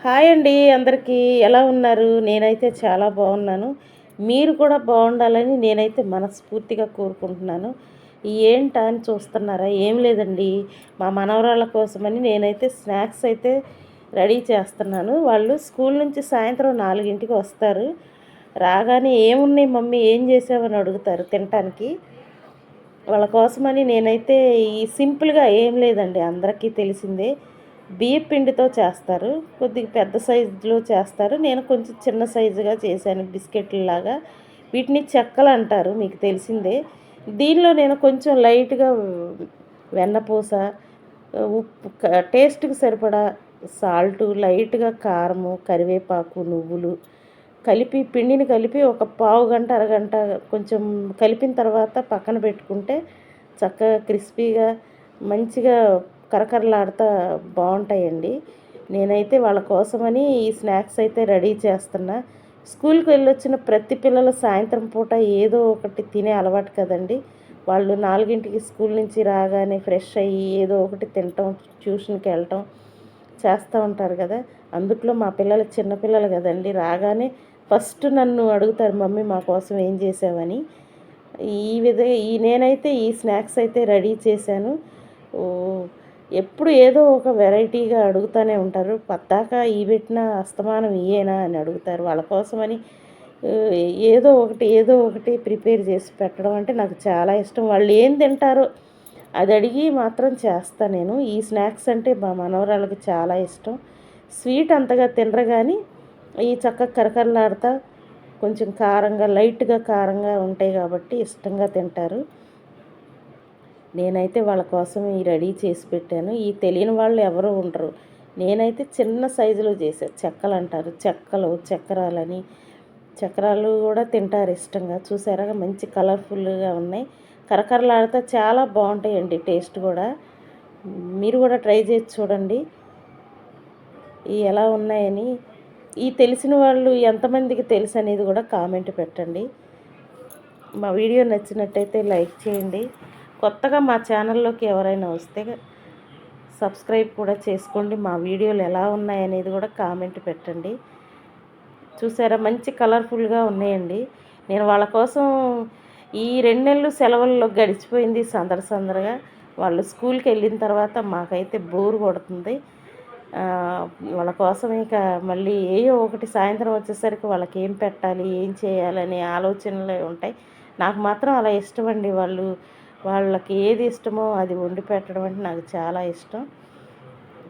Hi అండి అందరికీ. ఎలా ఉన్నారు? నేనైతే చాలా బాగున్నాను. మీరు కూడా బాగుండాలని నేనైతే మనస్ఫూర్తిగా కోరుకుంటున్నాను. ఏంటా అని చూస్తున్నారా? ఏం లేదండి. మా మనవరాళ్ళ కోసమని నేనైతే స్నాక్స్ అయితే రెడీ చేస్తున్నాను. వాళ్ళు స్కూల్ నుంచి సాయంత్రం 4కి వస్తారు. రాగానే ఏమున్నాయి మమ్మీ ఏం చేసావని అడుగుతారు తినటానికి. వాళ్ళ కోసమని నేనైతే ఈ సింపుల్గా ఏం లేదండి, అందరికీ తెలిసిందే. బియ్యం పిండితో చేస్తారు, కొద్దిగా పెద్ద సైజులో చేస్తారు. నేను కొంచెం చిన్న సైజుగా చేశాను, బిస్కెట్లలాగా. వీటిని చెక్కలు అంటారు, మీకు తెలిసిందే. దీనిలో నేను కొంచెం లైట్గా వెన్నపూస, ఉప్పు, టేస్ట్కి సరిపడా సాల్టు, లైట్గా కారము, కరివేపాకు, నువ్వులు కలిపి పిండిని కలిపి ఒక పావు గంట అరగంట కొంచెం కలిపిన తర్వాత పక్కన పెట్టుకుంటే చక్కగా క్రిస్పీగా మంచిగా కరకరలాడుతూ బాగుంటాయండి. నేనైతే వాళ్ళ కోసమని ఈ స్నాక్స్ అయితే రెడీ చేస్తున్నా. స్కూల్కి వెళ్ళొచ్చిన ప్రతి పిల్లలు సాయంత్రం పూట ఏదో ఒకటి తినే అలవాటు కదండి. వాళ్ళు 4కి స్కూల్ నుంచి రాగానే ఫ్రెష్ అయ్యి ఏదో ఒకటి తినటం, ట్యూషన్కి వెళ్ళటం చేస్తూ ఉంటారు కదా. అందుట్లో మా పిల్లలు చిన్నపిల్లలు కదండి, రాగానే ఫస్ట్ నన్ను అడుగుతారు మమ్మీ మా కోసం ఏం చేసావని. నేనైతే ఈ స్నాక్స్ అయితే రెడీ చేశాను. ఎప్పుడు ఏదో ఒక వెరైటీగా అడుగుతూనే ఉంటారు. పద్దాక ఈ పెట్టిన అస్తమానం ఇయేనా అని అడుగుతారు. వాళ్ళ కోసమని ఏదో ఒకటి ప్రిపేర్ చేసి పెట్టడం అంటే నాకు చాలా ఇష్టం. వాళ్ళు ఏం తింటారో అది అడిగి మాత్రం చేస్తా నేను. ఈ స్నాక్స్ అంటే మా మనవరాళ్ళకి చాలా ఇష్టం. స్వీట్ అంతగా తినరు కానీ ఈ చక్కగా కరకరలాడుతా కొంచెం కారంగా, లైట్గా కారంగా ఉంటాయి కాబట్టి ఇష్టంగా తింటారు. నేనైతే వాళ్ళ కోసం ఈ రెడీ చేసి పెట్టాను. ఈ తెలియని వాళ్ళు ఎవరు ఉండరు. నేనైతే చిన్న సైజులో చేశాను. చెక్కలు అంటారు, చెక్కలు, చక్రాలని. చక్రాలు కూడా తింటారు ఇష్టంగా. చూసారా మంచి కలర్ఫుల్గా ఉన్నాయి, కరకరలాడితే చాలా బాగుంటాయండి టేస్ట్ కూడా. మీరు కూడా ట్రై చేసి చూడండి ఎలా ఉన్నాయని. ఈ తెలిసిన వాళ్ళు ఎంతమందికి తెలుసు అనేది కూడా కామెంట్ పెట్టండి. మా వీడియో నచ్చినట్టయితే లైక్ చేయండి. కొత్తగా మా ఛానల్లోకి ఎవరైనా వస్తే సబ్స్క్రైబ్ కూడా చేసుకోండి. మా వీడియోలు ఎలా ఉన్నాయనేది కూడా కామెంట్ పెట్టండి. చూసారా మంచి కలర్ఫుల్గా ఉన్నాయండి. నేను వాళ్ళ కోసం ఈ 2 నెలలు సెలవుల్లో గడిచిపోయింది సందడిగా. వాళ్ళు స్కూల్కి వెళ్ళిన తర్వాత మాకైతే బోరు కొడుతుంది. వాళ్ళ కోసం ఇక మళ్ళీ ఏయో ఒకటి సాయంత్రం వచ్చేసరికి వాళ్ళకి ఏం పెట్టాలి, ఏం చేయాలనే ఆలోచనలే ఉంటాయి. నాకు మాత్రం అలా ఇష్టమండి. వాళ్ళకి ఏది ఇష్టమో అది వండి పెట్టడం అంటే నాకు చాలా ఇష్టం.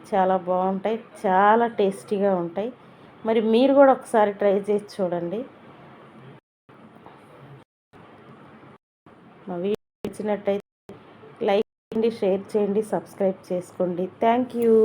చాలా బాగుంటాయి, చాలా టేస్టీగా ఉంటాయి. మరి మీరు కూడా ఒకసారి ట్రై చేసి చూడండి. మా వీడియో నచ్చినట్టయితే లైక్ చేయండి, షేర్ చేయండి, సబ్స్క్రైబ్ చేసుకోండి. Thank you.